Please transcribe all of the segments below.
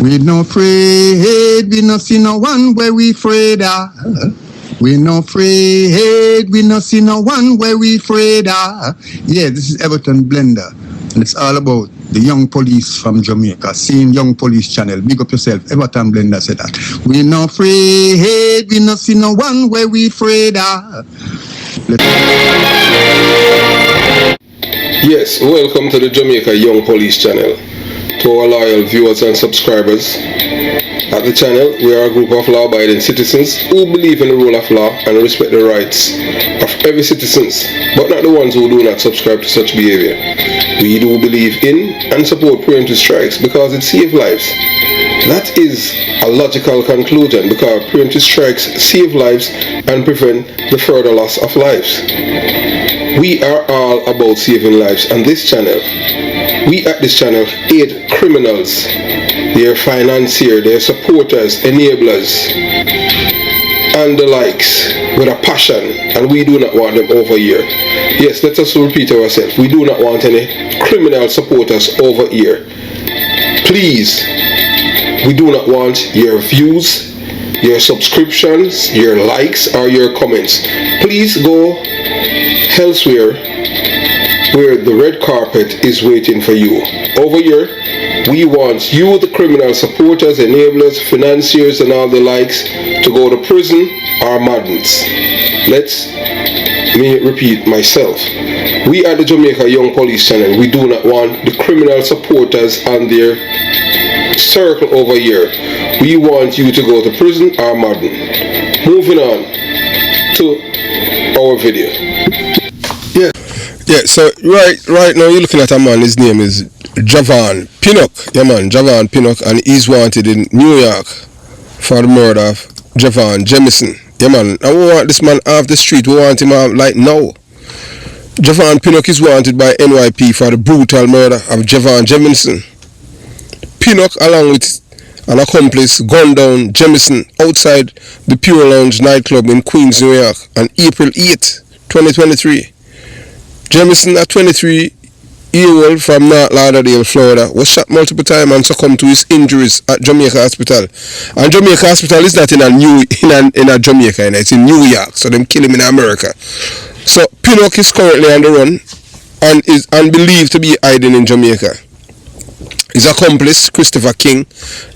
We no afraid, we no see no one where we afraid of. We no afraid, we no see no one where we afraid of. Yeah, this is Everton Blender. And it's all about the young police from Jamaica, seeing Young Police Channel. Big up yourself, Everton Blender said that. We no afraid, we no see no one where we afraid of. Yes, welcome to the Jamaica Young Police Channel. To our loyal viewers and subscribers, at the channel we are a group of law-abiding citizens who believe in the rule of law and respect the rights of every citizen, but not the ones who do not subscribe to such behavior. We do believe in and support preemptive strikes because it saves lives. That is a logical conclusion because preemptive strikes save lives and prevent the further loss of lives. We are all about saving lives on this channel. We at this channel aid criminals, their financiers, their supporters, enablers, and the likes with a passion, and we do not want them over here. Yes, let us repeat ourselves. We do not want any criminal supporters over here. Please, we do not want your views, your subscriptions, your likes, or your comments. Please go elsewhere where the red carpet is waiting for you. Over here, we want you, the criminal supporters, enablers, financiers, and all the likes, to go to prison or madness. Let me repeat myself. We at the Jamaica Young Police Channel, we do not want the criminal supporters and their circle over here. We want you to go to prison or madden. Moving on to our video. Yeah, so right now you're looking at a man, his name is Javon Pinnock. Yeah man, Javon Pinnock, and he's wanted in New York for the murder of Javon Jamison. Yeah man, and we want this man off the street, we want him out like now. Javon Pinnock is wanted by NYP for the brutal murder of Javon Jamison. Pinnock, along with an accomplice, gunned down Jamison outside the Pure Lounge nightclub in Queens, New York on April 8, 2023. Jamison, a 23-year-old from North Lauderdale, Florida, was shot multiple times and succumbed to his injuries at Jamaica Hospital. And Jamaica Hospital is not in Jamaica, it's in New York, so them kill him in America. So Pinnock is currently on the run and is believed to be hiding in Jamaica. His accomplice, Christopher King,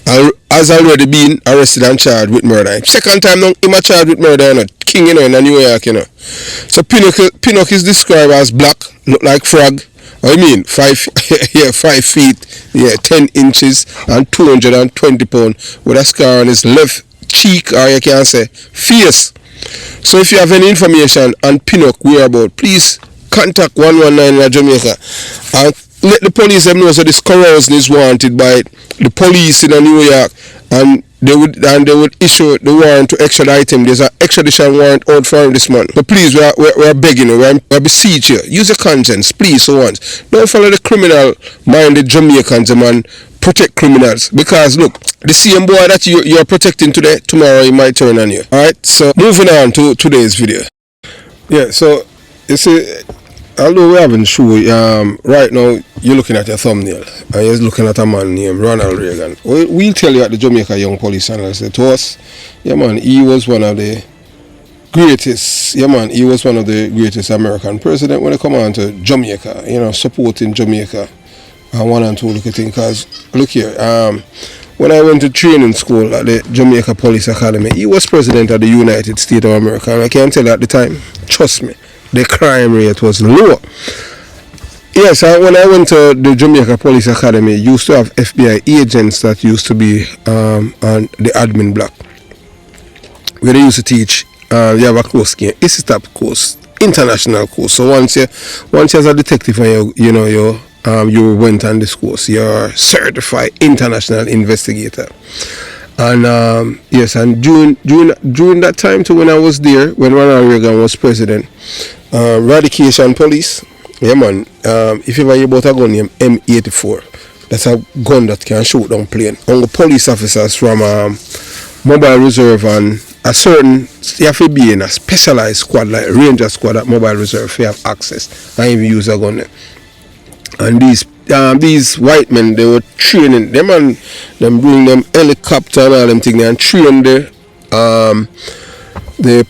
has already been arrested and charged with murder. Second time now, him charged with murder, you know. King, you know, in New York, you know. So Pinnock is described as black, look like frog. I mean, 5 feet, 10 inches, and 220 pounds, with a scar on his left cheek, or you can say face. So if you have any information on Pinnock whereabouts, please contact 119 in Jamaica and let the police know so this carousing is wanted by the police in New York, and they would issue the warrant to extradite him. There's an extradition warrant out for him this month. But please, we're begging you, we're beseeching you. Use your conscience, please, for once. Don't follow the criminal-minded Jamaicans, man. Protect criminals. Because, look, the same boy that you're protecting today, tomorrow he might turn on you. Alright, so moving on to today's video. Yeah, so, you see, although we haven't shown, right now you're looking at your thumbnail and you're looking at a man named Ronald Reagan. We'll tell you at the Jamaica Young Police Channel, to us, yeah man, he was one of the greatest, he was one of the greatest American president when it come on to Jamaica, you know, supporting Jamaica and one and two look at things. Because look here, when I went to training school at the Jamaica Police Academy, he was president of the United States of America, and I can tell you at the time, trust me, the crime rate was low. Yes, when I went to the Jamaica Police Academy, used to have FBI agents that used to be on the admin block, where they used to teach. You have a course, ISITAP course, international course. So once you as a detective and you went on this course, you're a certified international investigator. And yes, and during that time too, when I was there, when Ronald Reagan was president, Radication Police, yeah man, if you ever hear about a gun named M84, that's a gun that can shoot down plane. Only police officers from Mobile Reserve and a certain, you have to be in a specialized squad like Ranger Squad at Mobile Reserve, you have access and even use a gun. And these these white men, they were training them, and them bring them helicopter and all them things and train the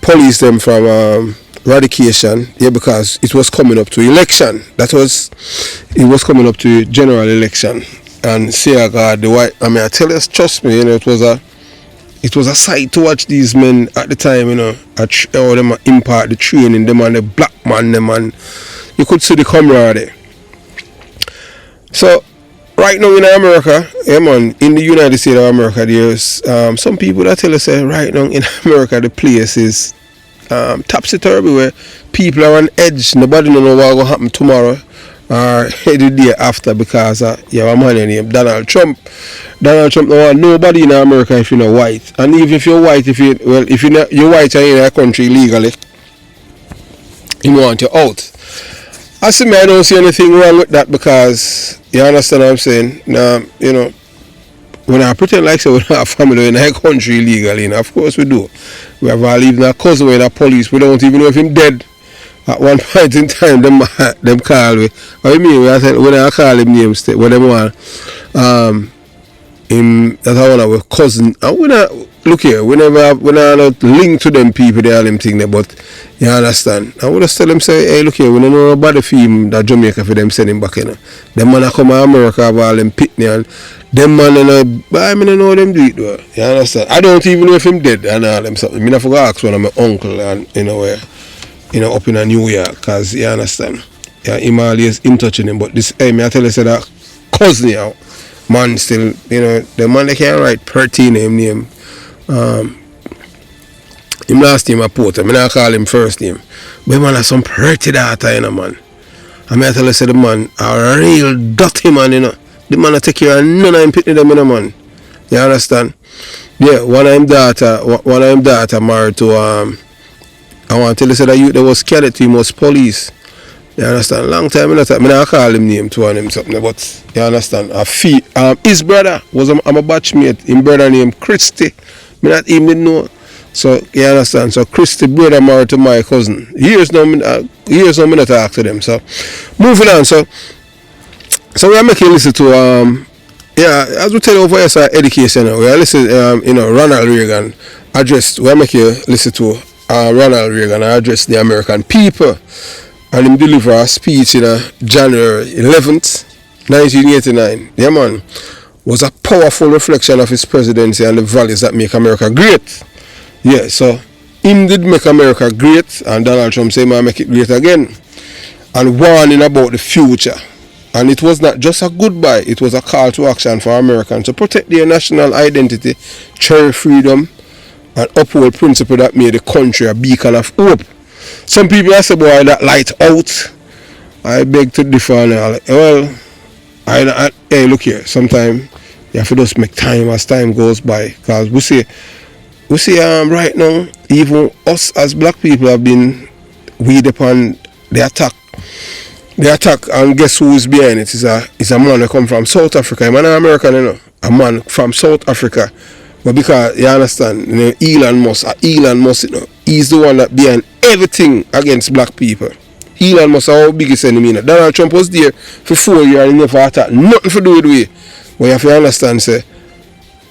police them from eradication, because it was coming up to election. It was coming up to general election, and say God, the white. I mean, I tell you, trust me, it was a sight to watch these men at the time, how them impart the training, them and the black man, them, and you could see the camaraderie. So, right now in America, in the United States of America, there's some people that tell us right now in America the place is topsy-turvy, where people are on edge. Nobody know what will happen tomorrow or the day after, because you have a man named Donald Trump. Donald Trump don't want nobody in America if you're not white. And even if you're white, if you're white and in a country legally, he want you out. I don't see anything wrong with that, because you understand what I'm saying. When I pretend like so we don't have family in a country legally, of course we do. We have even a cousin in the police. We don't even know if he's dead. At one point in time, them call me. What I mean? When I call him names, when them want him, that's one of our cousin. And when I look here, when I not link to them people, they all them thing there, but you understand. I would just tell them, say, hey, look here, we don't know about the film that Jamaica for them send him back, Them man come to America have all them pitney, and them man, I don't know them do it though. You understand? I don't even know if him dead and all them something. I mean, I forgot to ask one of my uncle, and where, up in New York, because you understand. Yeah, him always in touch with him, but this, hey, I tell you, say that cousin now, man still, the man they can't write pretty name. Him last name a Porter. I not call him first name. But man has some pretty daughter, man. I mean, I tell you, say the man a real dirty man, The man take care of none of him pitney them, man. You understand? Yeah, one of him daughter married to I want to tell you, say that youth that was cadet, he was police. You understand? Long time I not call him name to him something, but you understand? His brother was a batchmate. His brother named Christy. Me not even know. So you understand? So Christy brother married to my cousin. Years now me not talk to them. So moving on. So we are making listen to as we tell you over here, so education. We are listening Ronald Reagan address. We are making listen to Ronald Reagan address the American people. And him deliver a speech in January 11th, 1989. Yeah, man. Was a powerful reflection of his presidency and the values that make America great. Yeah, so him did make America great, and Donald Trump say, man, make it great again. And warning about the future. And it was not just a goodbye, it was a call to action for Americans to protect their national identity, cherish freedom, and uphold principle that made the country a beacon of hope. Some people say, boy, that light out. I beg to differ. Well, hey, look here. Sometimes you have to just make time as time goes by. Because we see right now, even us as black people have been weed upon the attack. The attack, and guess who is behind it? It's a man that come from South Africa. I'm an American, A man from South Africa. But because, you understand, Elon Musk, he's the one that behind everything against black people. Elon Musk is our biggest enemy. Donald Trump was there for 4 years and he never attacked. Nothing to do with it. But you have to understand, say,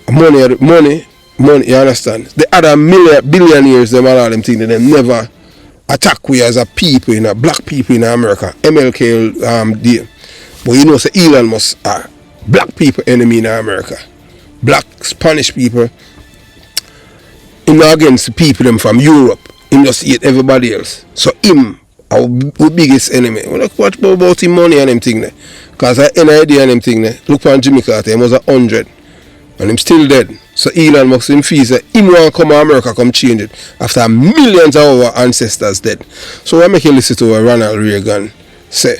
money, you understand. The other billionaires, them all them things, they never attack we as a people, black people in America. MLK, there. But say Elon Musk are black people enemy in America. Black Spanish people, not against the people them from Europe. Him just hate everybody else. So him, our biggest enemy. We look watch about him money and them thing there. Because I had any idea and them thing there. Look on Jimmy Carter, he was 100. And him still dead. So Elon Musk in fees that him want to come to America, come change it. After millions of our ancestors dead. So I make you listen to what Ronald Reagan say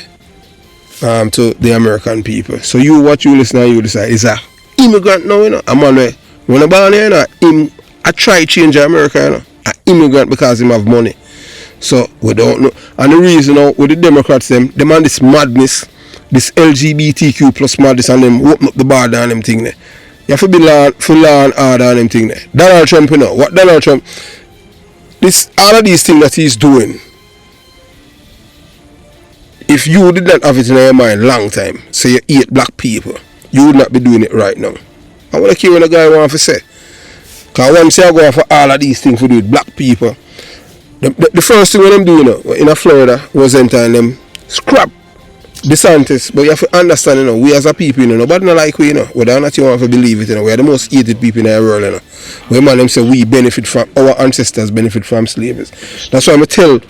to the American people. So what you listen and you decide is a immigrant now, a man when I born here, him I try to change America, an immigrant because him have money. So we don't know. And the reason now with the Democrats them on this madness, this LGBTQ plus madness, and them open up the border and them thing there. You have to be law and order and them thing there. Donald Trump, what Donald Trump, all of these things that he's doing, if you did not have it in your mind long time, say you hate black people, you would not be doing it right now. I want to hear what a guy want to say. Because once you go for all of these things to do with black people, the first thing when them doing in Florida was entering them scrap DeSantis. But you have to understand, we as a people, nobody not like we, whether or not you want to believe it, we are the most hated people in the world, Where man them say we benefit from, our ancestors benefit from slavery. That's why I tell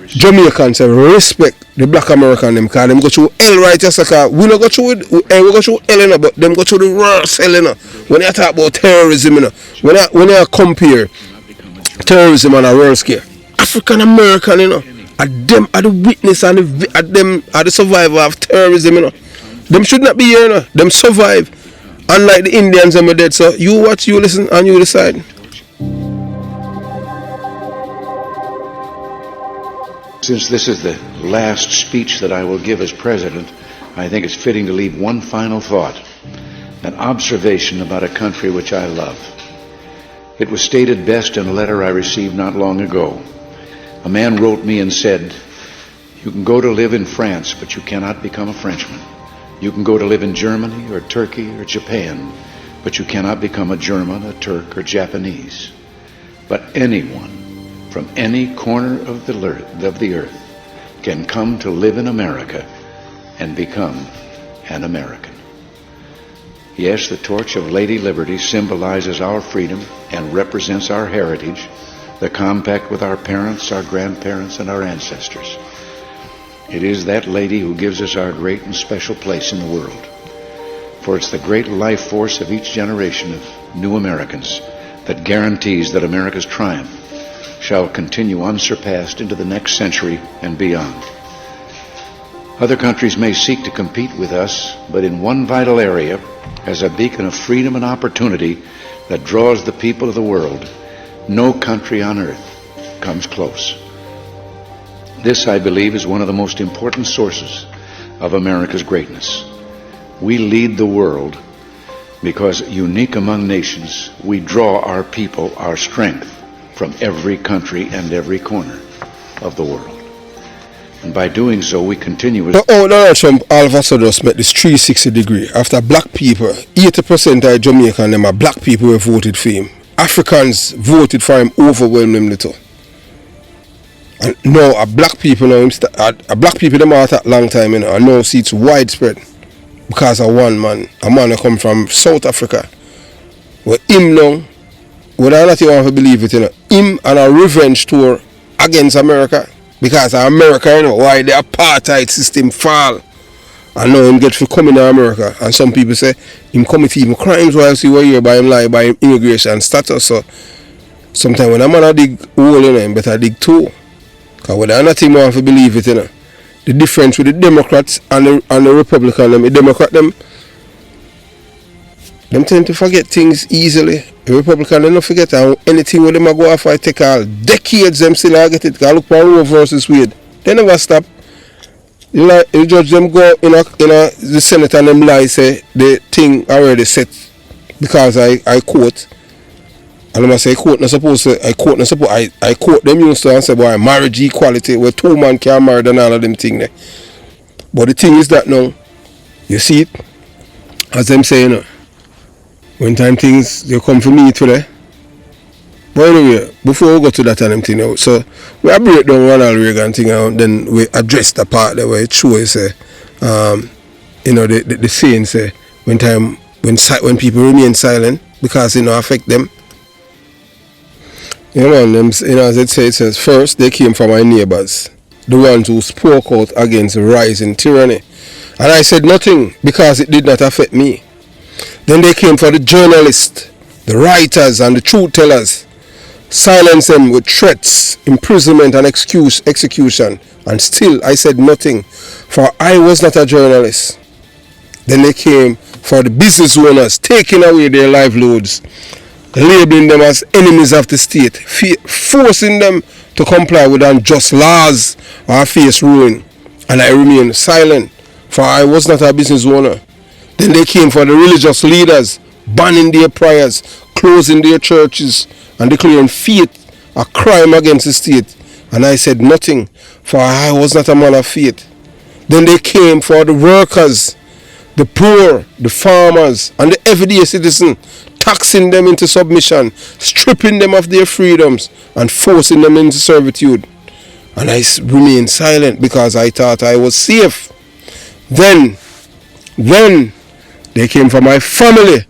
Jamaicans say respect the black American them, because them go through hell right just like we not go through we go through hell, but them go through the worst hell, When you talk about terrorism, when you compare terrorism and a world scare, African American, them are the witness and them are the survivor of terrorism, Them should not be here, Them survive. Unlike the Indians, them are dead. So you watch, you listen, and you decide. Since this is the last speech that I will give as president, I think it's fitting to leave one final thought, an observation about a country which I love. It was stated best in a letter I received not long ago. A man wrote me and said, "You can go to live in France, but you cannot become a Frenchman. You can go to live in Germany or Turkey or Japan, but you cannot become a German, a Turk, or Japanese. But anyone from any corner of the earth can come to live in America and become an American." Yes, the torch of Lady Liberty symbolizes our freedom and represents our heritage, the compact with our parents, our grandparents, and our ancestors. It is that lady who gives us our great and special place in the world. For it's the great life force of each generation of new Americans that guarantees that America's triumph shall continue unsurpassed into the next century and beyond. Other countries may seek to compete with us, but in one vital area, as a beacon of freedom and opportunity that draws the people of the world, no country on earth comes close. This, I believe, is one of the most important sources of America's greatness. We lead the world because, unique among nations, we draw our people, our strength, from every country and every corner of the world. And by doing so, we continue as... Donald Trump all of a sudden just met this 360 degree. After black people, 80% of Jamaican them are black people who voted for him. Africans voted for him overwhelmingly too. And now a black people them are at a long time, and now see it's widespread because of one man, a man who come from South Africa. Well, him now, whether or not you want to believe it, him and a revenge tour against America, because of America, why the apartheid system fall. And now him get to come in America, and some people say him commit even crimes while he was here by him lie by him immigration status. So sometimes when a man a dig hole, him better dig two. Because whether or not him want to believe it, the difference with the Democrats and the Republicans, the Democrat them tend to forget things easily. The Republican they don't forget anything when them go off, I take all decades them still get it. Because look for Roe versus Wade, they never stop. The judge them go in the Senate and them lie say the thing already set, because I quote, and I say I quote them used to and say, boy, marriage equality where two men can marry and all of them thing there. But the thing is that now, you see it, as them say, when time things they come for me today. But anyway, before we go to that and them thing now, so we break down Ronald Reagan thing and then we address the part there where it shows say, the saying say when people remain silent because affect them. As it says, first they came from my neighbors, the ones who spoke out against rising tyranny, and I said nothing because it did not affect me. Then they came for the journalists, the writers, and the truth tellers, silence them with threats, imprisonment, and execution, and still I said nothing, for I was not a journalist. Then they came for the business owners, taking away their livelihoods, labeling them as enemies of the state, forcing them to comply with unjust laws or face ruin, and I remained silent, for I was not a business owner. Then they came for the religious leaders, banning their prayers, closing their churches, and declaring faith a crime against the state, and I said nothing, for I was not a man of faith. Then they came for the workers, the poor, the farmers, and the everyday citizen, taxing them into submission, stripping them of their freedoms, and forcing them into servitude. And I remained silent because I thought I was safe. Then they came for my family,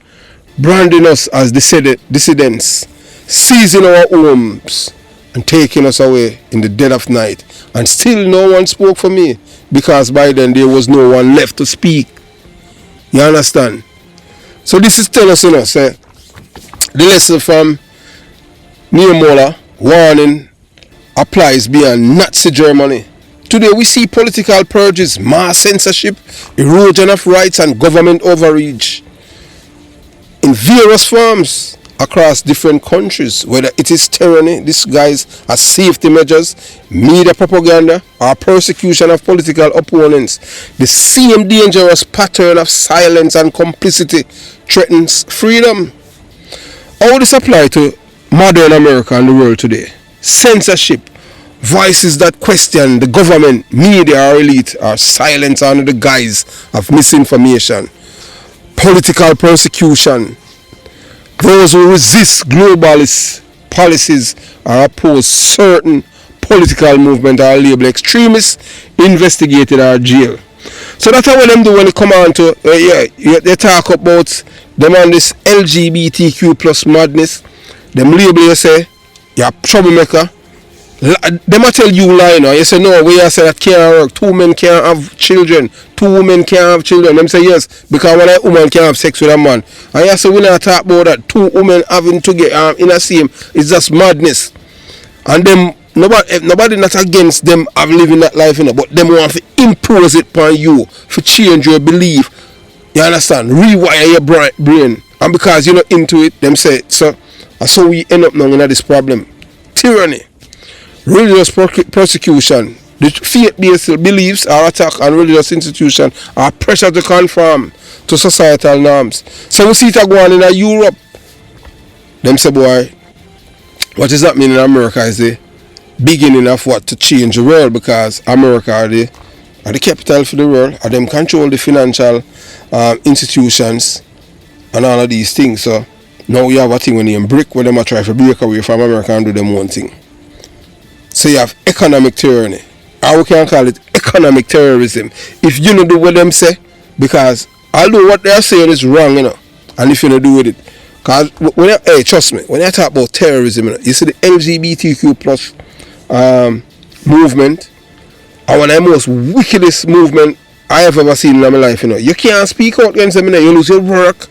branding us as dissidents, seizing our homes, and taking us away in the dead of night. And still no one spoke for me, because by then there was no one left to speak. You understand? So this is telling us, the lesson from Nehemiah warning applies beyond Nazi Germany. Today we see political purges, mass censorship, erosion of rights, and government overreach in various forms across different countries, whether it is tyranny disguised as safety measures, media propaganda, or persecution of political opponents. The same dangerous pattern of silence and complicity threatens freedom. How this apply to modern America and the world today? Censorship, voices that question the government, media, or elite are silenced under the guise of misinformation. Political persecution, those who resist globalist policies or oppose certain political movement are labeled extremists, investigated, or jailed. So that's what them do when they come on to, they talk about them on this LGBTQ plus madness. Them label you say, you're a troublemaker. They might tell you lie now. You say no, we say that can't work. 2 men can't have children. 2 women can't have children. Them say yes, because when a woman can't have sex with a man. And you say we not talk about that. 2 women having to get in a same. It's just madness. And them nobody not against them of living that life, but them want to impose it upon you, to change your belief. You understand? Rewire your brain. And because you're not into it, them say so. And so we end up now in this problem. Tyranny, religious persecution, the faith-based beliefs are attack on religious institutions, are pressure to conform to societal norms. So we see it going on in Europe. Them say, boy, what is happening in America is the beginning of what to change the world, because America are the capital for the world, and them control the financial institutions and all of these things. So now you have a thing when you break, where them are trying to break away from America and do them one thing. So you have economic tyranny, or we can call it economic terrorism, if you don't do what them say, because although what they are saying is wrong, and if you don't do with it, because hey, trust me, when I talk about terrorism, you see the LGBTQ plus movement, and one of the most wickedest movement I have ever seen in my life. You can't speak out against them, you lose your work.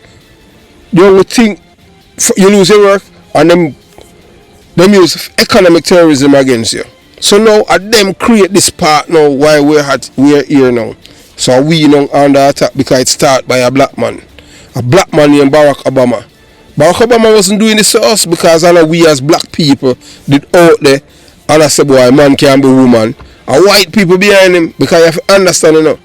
You would think you lose your work, and them use economic terrorism against you. So now them create this part now why we're here now. So we now under attack because it started by a black man named Barack Obama. Barack Obama wasn't doing this to us, because I know we as black people did out there, and I said, boy, man can't be woman. And white people behind him, because you have to understand,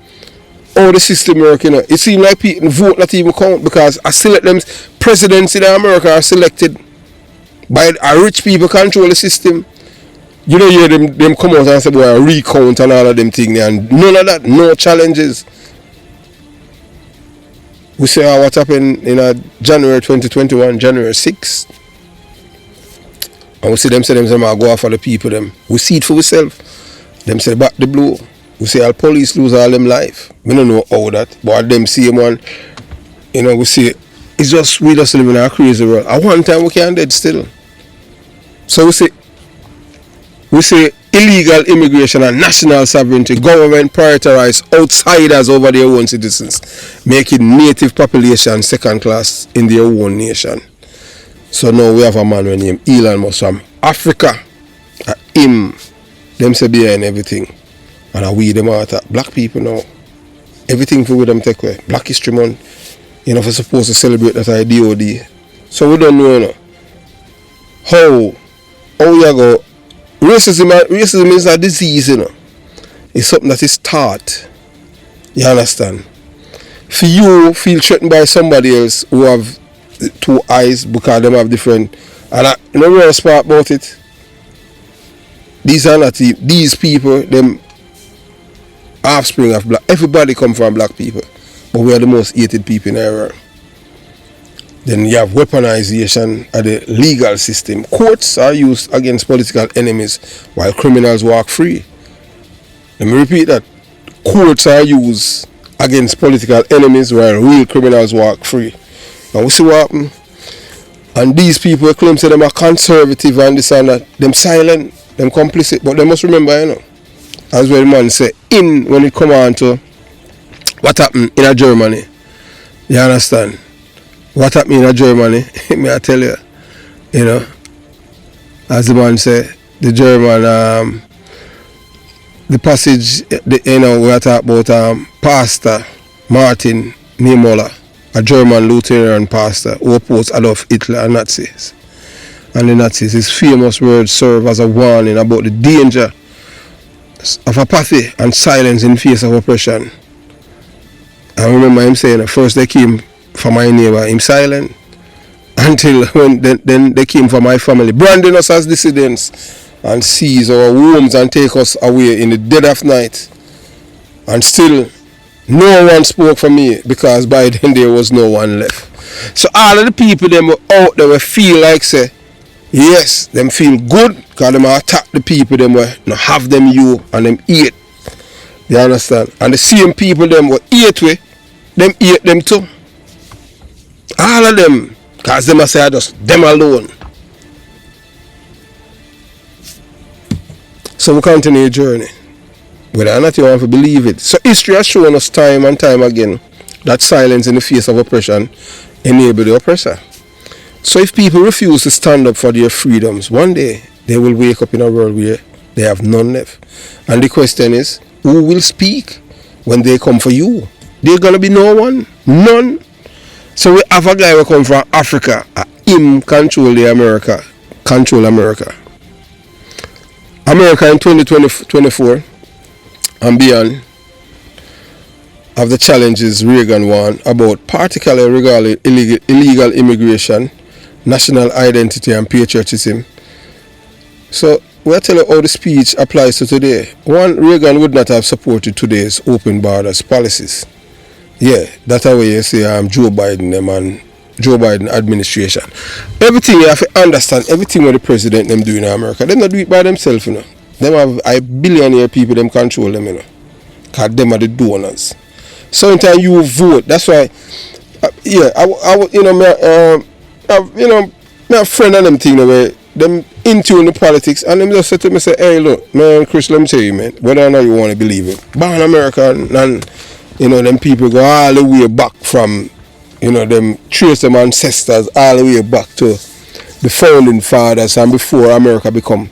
how the system works, It seems like people vote not even count, because I select them presidents in America are selected by rich people control the system. You hear them come out and say, boy, a recount and all of them things, and none of that, no challenges. We say what happened in January 2021, January 6th. And we see them say go after the people them. We see it for ourselves. Them say back the blow. We say all police lose all them life. We don't know how that, but them same one, we see it's just we just live in a crazy world. At one time we can't dead still. So we say illegal immigration and national sovereignty. Government prioritize outsiders over their own citizens, making native population second class in their own nation. So now we have a man named Elon Musk from Africa. Him, them say behind everything. And we them out at black people now. Everything for them take away. Black History Month, we're supposed to celebrate that DOD. So we don't know, how you go. Racism is a disease, It's something that is taught. You understand? For you feel threatened by somebody else who have 2 eyes because them have different, and the worst part about it, these are not these people, them offspring of black. Everybody come from black people, but we are the most hated people in the world. Then you have weaponization of the legal system. Courts are used against political enemies while criminals walk free. Let me repeat that. Courts are used against political enemies while real criminals walk free. Now we see what happen. And these people claim say them are conservative and this and that. Them silent, them complicit. But they must remember, as well man say, when it come on to what happened in Germany. You understand? What happened in Germany, may I tell you, as the man say, the German, the passage, we are talking about Pastor Martin Niemöller, a German Lutheran pastor who opposed Adolf Hitler and Nazis. And the Nazis, his famous words serve as a warning about the danger of apathy and silence in face of oppression. I remember him saying, first they came for my neighbor, him silent, until when then they came for my family, branding us as dissidents and seize our homes and take us away in the dead of night. And still no one spoke for me because by then there was no one left. So all of the people them were out there feel like say, yes, them feel good because them attack the people them were not have them you and them eat. You understand? And the same people them were eat with, them eat them too. All of them, because them say just them alone. So we continue the journey. Whether or not you want to believe it. So history has shown us time and time again that silence in the face of oppression enables the oppressor. So if people refuse to stand up for their freedoms, one day they will wake up in a world where they have none left. And the question is, who will speak when they come for you? There's going to be no one, none. So we have a guy who come from Africa, him control America. America in 2024 and beyond of the challenges Reagan won about particularly regarding illegal immigration, national identity and patriotism. So we'll tell you how the speech applies to today. One, Reagan would not have supported today's open borders policies. Yeah, that's how you say Joe Biden and Joe Biden administration. Everything you have to understand, everything what the president them do in America, they not do it by themselves, Them have a billionaire people them control them, Because them are the donors. Sometimes you vote. That's why me a friend of them thing where them into the politics and them just say to me, say, hey look, man, Chris, let me tell you, man, whether or not you want to believe it. Born America and them people go all the way back from, them trace them ancestors all the way back to the founding fathers and before America become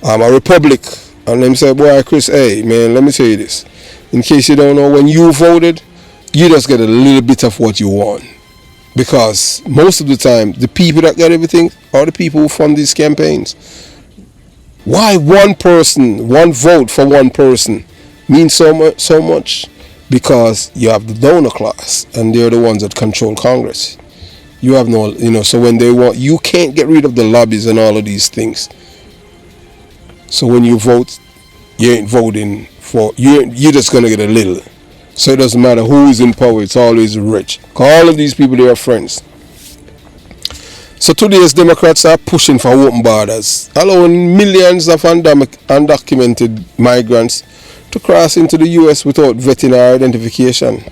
a republic. And them say, boy, Chris, hey, man, let me tell you this. In case you don't know, when you voted, you just get a little bit of what you want. Because most of the time, the people that get everything are the people who fund these campaigns. Why one person, one vote for one person means so much? Because you have the donor class and they're the ones that control Congress. You have no, so when they want, you can't get rid of the lobbies and all of these things. So when you vote, you ain't voting for, you're just going to get a little. So it doesn't matter who is in power, it's always rich. All of these people, they are friends. So today's Democrats are pushing for open borders, allowing millions of undocumented migrants to cross into the U.S. without vetting or identification.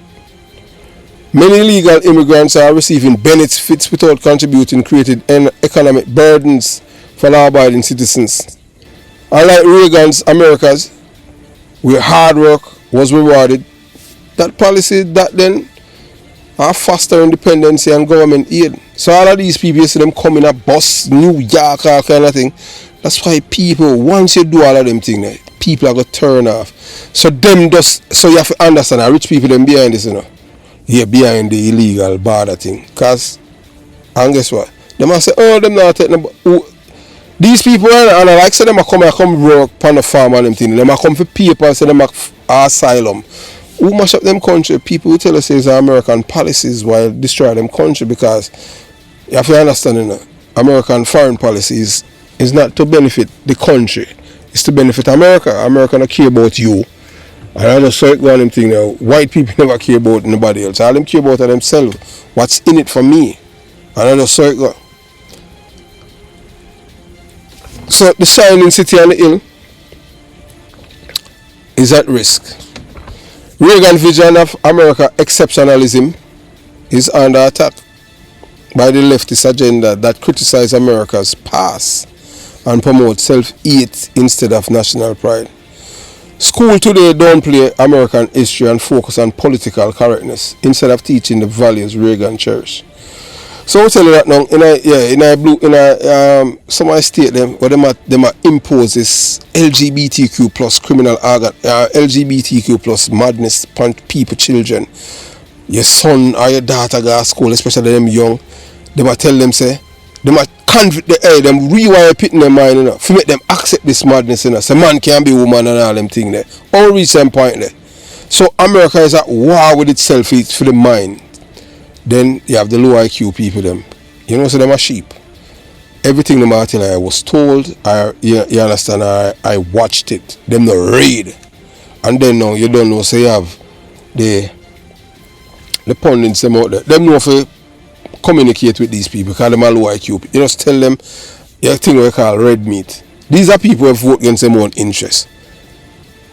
Many illegal immigrants are receiving benefits without contributing, creating economic burdens for law-abiding citizens. Unlike Reagan's Americas, where hard work was rewarded, that policy that then are foster independence and government aid. So all of these people, you see them coming a bus, New York, all kind of thing. That's why people, once you do all of them things, people are going to turn off. So them so you have to understand, rich people them behind this, here behind the illegal border thing. Because, and guess what? They must say, oh, them not taking them. These people, and I like say them come work on the farm and them thing. Them come for paper, say them asylum. Who mash up them country? People who tell us it's American policies while destroy them country, because you have to understand, American foreign policies is not to benefit the country. It's to benefit America. America don't care about you. And I just saw it go on them thing now. White people never care about nobody else. All them care about themselves. What's in it for me? And I just saw it go. So the shining city on the hill is at risk. Reagan's vision of America exceptionalism is under attack by the leftist agenda that criticize America's past and promote self-hate instead of national pride. School today don't play American history and focus on political correctness instead of teaching the values Reagan cherished. So I'll tell you that now. Some of the state them where them impose this LGBTQ plus criminal LGBTQ plus madness upon people, children. Your son or your daughter go to school, especially them young. They might tell them say, they might convict them rewire it in their mind, you know, to make them accept this madness, you know. So man can be woman and all them thing there. All reach some point there. So America is at war with itself for the mind. Then you have the low IQ people them. You know, so them are sheep. Everything the Martin I was told, you understand, I watched it. Them no read. And then now you don't know, so you have the pundits them out there. Them know if you communicate with these people because them are low IQ. You just tell them your thing we call red meat. These are people who vote against their own interest.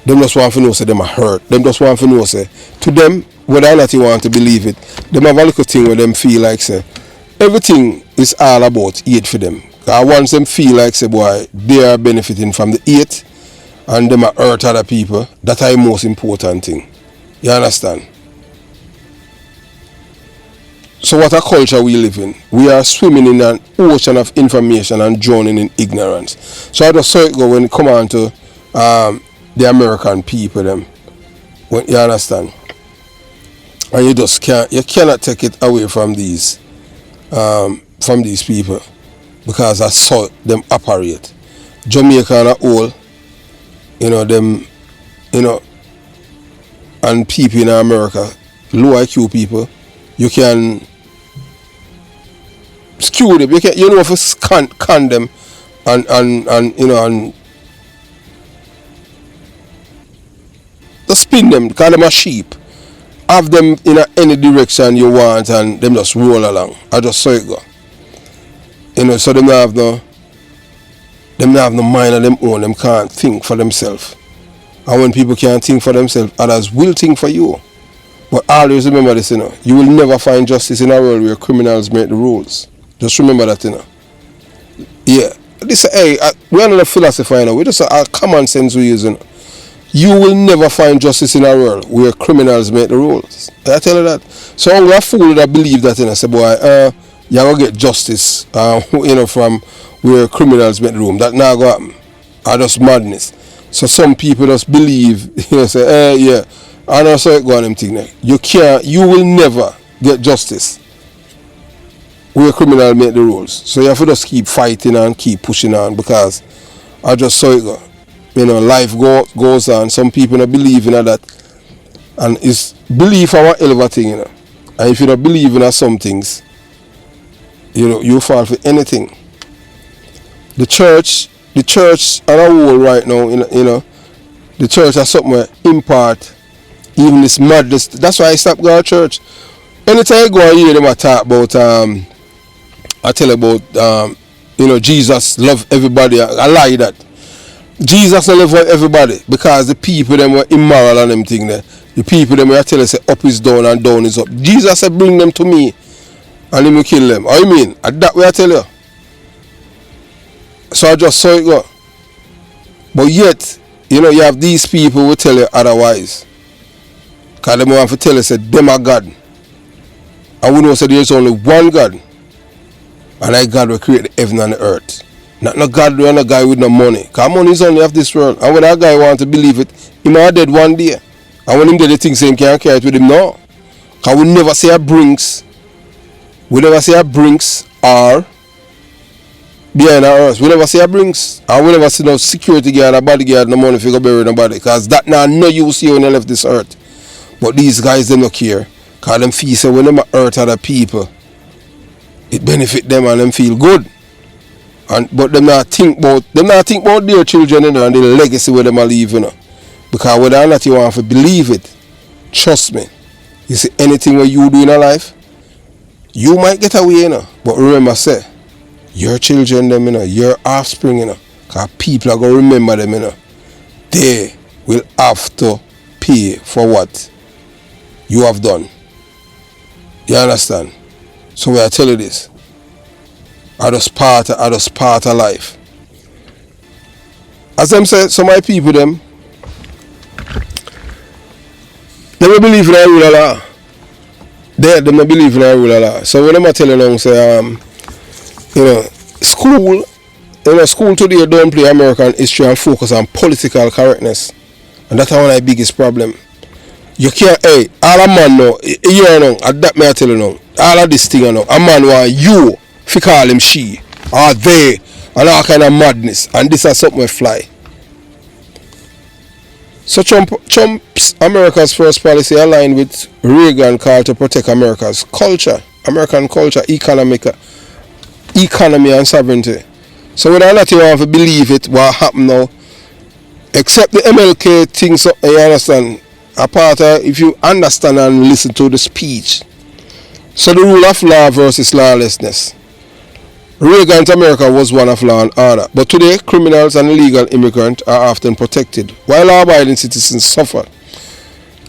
Them just want to know say them are hurt. Them just want to know say to them, whether or not you want to believe it, them have a little thing where them feel like say everything is all about aid for them. Because once them feel like say boy they are benefiting from the aid and them are hurt other people, that is the most important thing. You understand? So what a culture we live in. We are swimming in an ocean of information and drowning in ignorance. So I just saw it go when it come on to the American people them. When, you understand? And you just cannot take it away from these people because I saw them operate. Jamaica and all, you know, them, you know, and people in America, low IQ people, you can skew them. You know, if you can them and you know, and just spin them, because them a sheep. Have them in any direction you want and them just roll along. I just saw it go. You know, so them have no mind of them own. Them can't think for themselves. And when people can't think for themselves, others will think for you. But always remember this, you know. You will never find justice in a world where criminals make the rules. Just remember that, you know. Yeah. This, we're not a philosopher, you know. We're just a common sense we use, you know. You will never find justice in a world where criminals make the rules. I tell you that. So I'm a fool that believe that, you know, say, boy, you're going to get justice, you know, from where criminals make the rules. That not going to happen. That's just madness. So some people just believe, you know, say, yeah, I know so it go on them thing there. You will never get justice where criminals make the rules. So you have to just keep fighting and keep pushing on because I just saw it go. You know, life goes on. Some people don't believe in that. And it's belief our hell of a thing, you know. And if you don't believe in some things, you know, you fall for anything. The church as a whole right now, you know, the church has something where impart even this madness. That's why I stopped going to church. Anytime I go and hear them I talk about I tell about you know, Jesus love everybody. I lie that. Jesus don't love everybody because the people them were immoral and them thing there. The people them I tell us say up is down and down is up. Jesus said bring them to me and let me kill them. How you mean? That way I tell you. So I just saw it go. But yet, you know, you have these people who tell you otherwise. Because they want to tell us that them are God. And we know that there is only one God. And that God will create the heaven and the earth. Not no God and a guy with no money. Because money is only of this world. And when that guy want to believe it, he might dead one day. And when him dead, he thinks he can't carry it with him now. Because we never say a Brinks. We never say a Brinks or behind our earth. We never see a Brinks. And we never see no security guard or bodyguard no money if you go bury nobody. Because that now no use here when you left this earth. But these guys they don't care. Because them feel say when them hurt other people, it benefit them and them feel good. But them not think about their children, you know, and the legacy where them are leave, you know. Because whether or not you want to believe it, trust me, you see anything what you do in your life, you might get away, you know. But remember, say, your children, them, you know, your offspring, you know, because people are going to remember them, you know. They will have to pay for what you have done. You understand? So I tell you this. I just part of life. As them say, some of my people them will believe in the rule of law. They don't believe in the rule of law. So when I'm telling them, say, you know, school today don't play American history and focus on political correctness. And that's one of the biggest problem. You can't, hey, all a man know, you know, that me I tell you now, all of this thing, you know, a man want you, if you call him she, or they, and all kind of madness, and this is something we fly. So Trump's America's first policy aligned with Reagan call to protect America's culture, American culture, economy and sovereignty. So whether or not you want to believe it, what happened now, except the MLK thing, so you understand, apart if you understand and listen to the speech. So the rule of law versus lawlessness. Reagan's America was one of law and order, but today criminals and illegal immigrants are often protected, while law-abiding citizens suffer.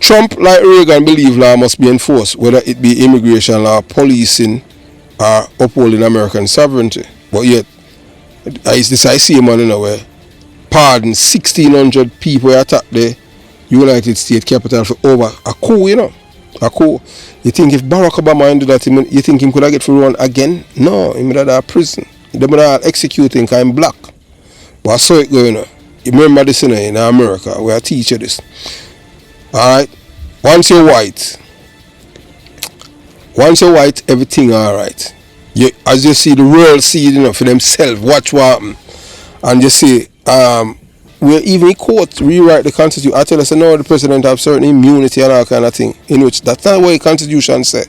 Trump, like Reagan, believes law must be enforced, whether it be immigration law, policing, or upholding American sovereignty. But yet, I see a man in a way, pardon 1,600 people attacked the United States Capitol for over a coup, you know. A coup. You think if Barack Obama ended that, you think he could have get for run again? No, he would have a prison. They would have executing because I'm black. But I saw it going on. You remember this in America, where I teach you this. Alright? Once you're white, everything alright. As you see the world see it, you know, for themselves, watch what happen. And you see, we even court rewrite the constitution. I tell us, no, the president have certain immunity and all kind of thing, in which that's not what the constitution said.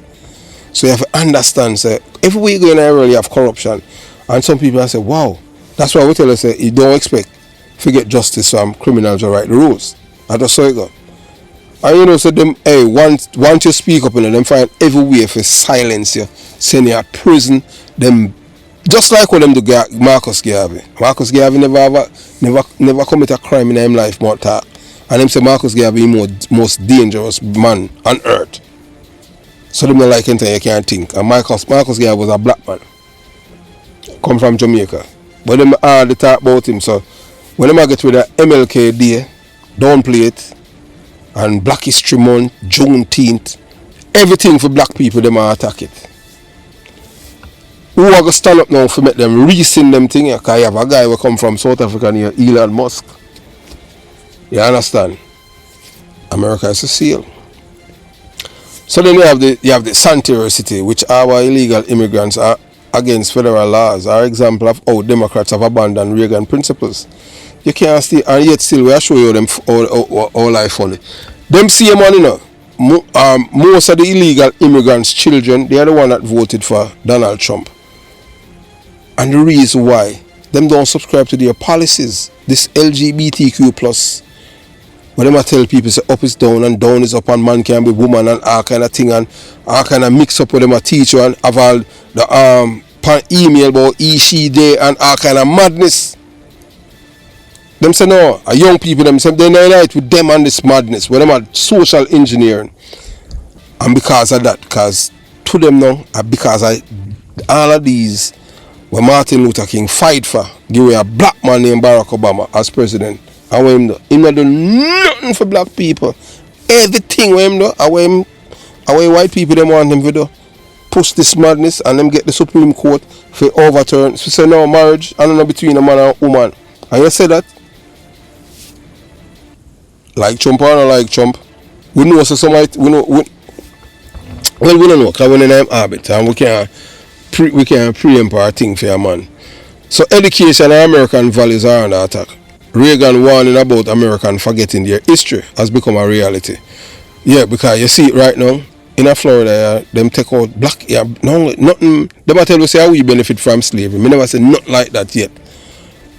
So you have to understand, say, everywhere you go in the world, you have corruption. And some people say, wow, that's why we tell us, say, you don't expect to get justice from criminals who write the rules. I just saw it go. And you know, so them, hey, once you speak up in them find every way for silence you, send you to prison, them. Just like when them do Marcus Garvey. Marcus Garvey never commit a crime in his life more talk. And them say Marcus Garvey is most dangerous man on earth. So them don't like anything you can't think. And Marcus Garvey was a black man. Come from Jamaica. But them hardly talk about him. So when them get with the MLK Day, downplay it, and Black History Month, Juneteenth, everything for black people, them attack it. Who are going to stand up now for make them rescind them thing? Because you have a guy who come from South Africa near Elon Musk. You understand? America is a seal. So then you have the Sanctuary City, which our illegal immigrants are against federal laws, are example of how Democrats have abandoned Reagan principles. You can't see, and yet still we are show you them all life funny. Them see man, you know, most of the illegal immigrants' children, they are the one that voted for Donald Trump. And the reason why them don't subscribe to their policies, this LGBTQ plus, when them tell people say up is down and down is up and man can be woman and all kind of thing and all kind of mix up with them a teacher and have all the email about he, she, they and all kind of madness. Them say no, young people them say they unite with them and this madness, when them are social engineering. And because of that, because to them now, because of all of these, when Martin Luther King fight for, give away a black man named Barack Obama as president, and when him not do nothing for black people. Everything when him do, away white people them want him to do. Push this madness and them get the Supreme Court for overturn. So say no marriage, I don't know between a man and a woman. And you say that? Like Trump or not like Trump? We know so some we know we don't know because we're in an habit and we can't preempt our thing for a man. So education and American values are under attack. Reagan warning about American forgetting their history has become a reality. Yeah, because you see it right now in Florida, them take out black, no, nothing. Them I tell you say how we benefit from slavery. Me never say nothing like that yet.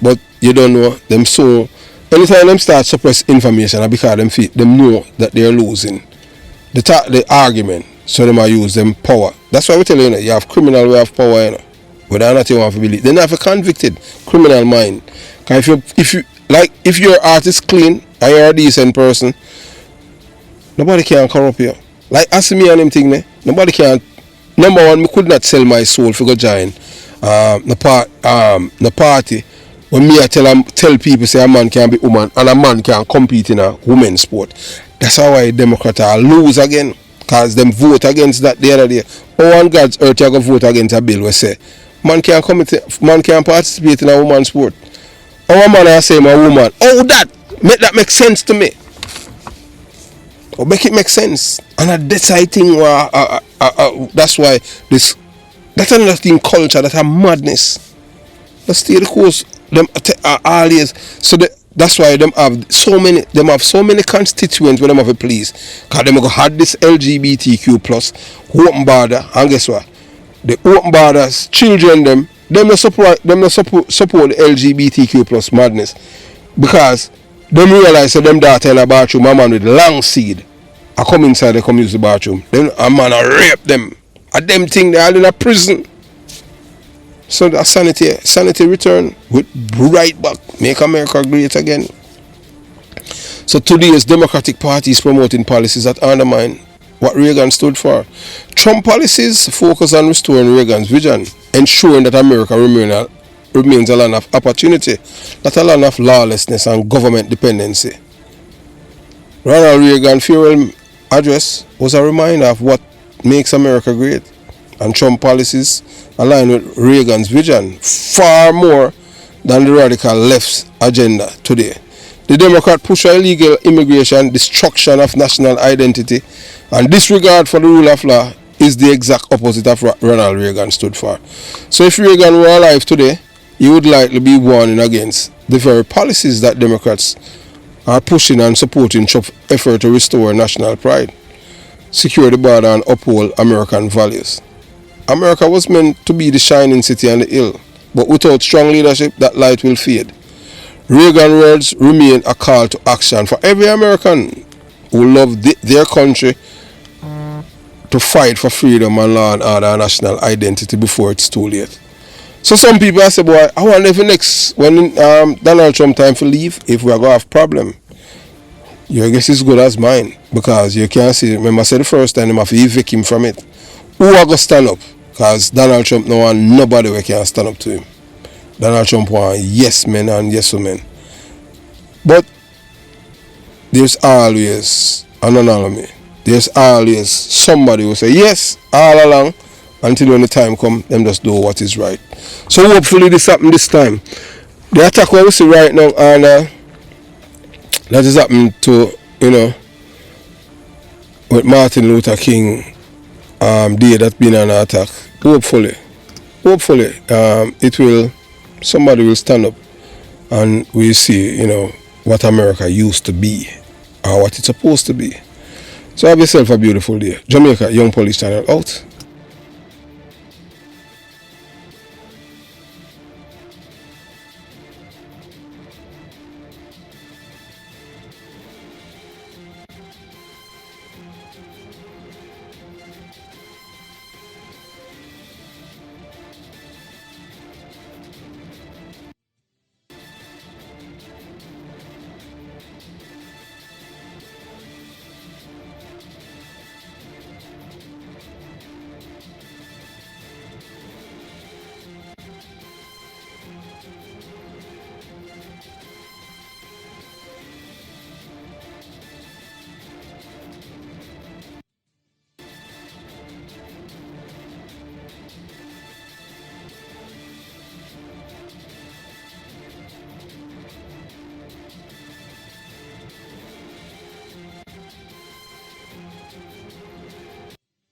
But you don't know them so anytime them start suppress information, and because them know that they're losing the argument, so them are use them power. That's why we tell you, you have criminal, we have power, whether or not you want to believe. They have a convicted criminal mind. If your heart is clean and you're a decent person, nobody can corrupt you. Like ask me and them thing, nobody can. Number one, me could not sell my soul for go join the party. When me I tell people say a man can be woman and a man can compete in a women's sport. That's how why Democrats are lose again. Cause them vote against that the other day. Oh, on God's earth you go vote against a bill we say man can participate in a woman's sport. Oh, a man I say a woman. Oh, that make sense to me. Or make it make sense. And a decide thing that's why that's another thing culture, that's a madness. Let's stay the course them all years. So that's why them have so many constituents where them have a please. Cause them go had this LGBTQ plus open border, and guess what? The open borders, children them no support the LGBTQ plus madness. Because them realize that them daughter in a bathroom, a man with long seed, I come inside, they come use the bathroom. Then a man a rape them. A them thing they all in a prison. So the sanity return with right back. Make America great again. So today's Democratic Party is promoting policies that undermine what Reagan stood for. Trump policies focus on restoring Reagan's vision, ensuring that America remains a land of opportunity, not a land of lawlessness and government dependency. Ronald Reagan's farewell address was a reminder of what makes America great, and Trump policies align with Reagan's vision far more than the radical left's agenda today. The Democrats push illegal immigration, destruction of national identity, and disregard for the rule of law is the exact opposite of what Ronald Reagan stood for. So if Reagan were alive today, he would likely be warning against the very policies that Democrats are pushing and supporting Trump's effort to restore national pride, secure the border, and uphold American values. America was meant to be the shining city on the hill, but without strong leadership, that light will fade. Reagan's words remain a call to action for every American who love their country to fight for freedom and law and order and national identity before it's too late. So some people say, boy, I wonder if next, when Donald Trump time to leave, if we are going to have a problem. Your guess is good as mine, because you can't see, remember I said the first time, they have to evict him from it. Who are going to stand up? Because Donald Trump no one, nobody can stand up to him. Donald Trump want yes men and yes women. But there's always an anomaly. There's always somebody who say yes all along, until when the time comes, them just do what is right. So hopefully this happen this time. The attack what we see right now, and that is happening to, with Martin Luther King day that's been an attack. Hopefully somebody will stand up and we'll see, what America used to be or what it's supposed to be. So have yourself a beautiful day. Jamaica Young Police Channel out.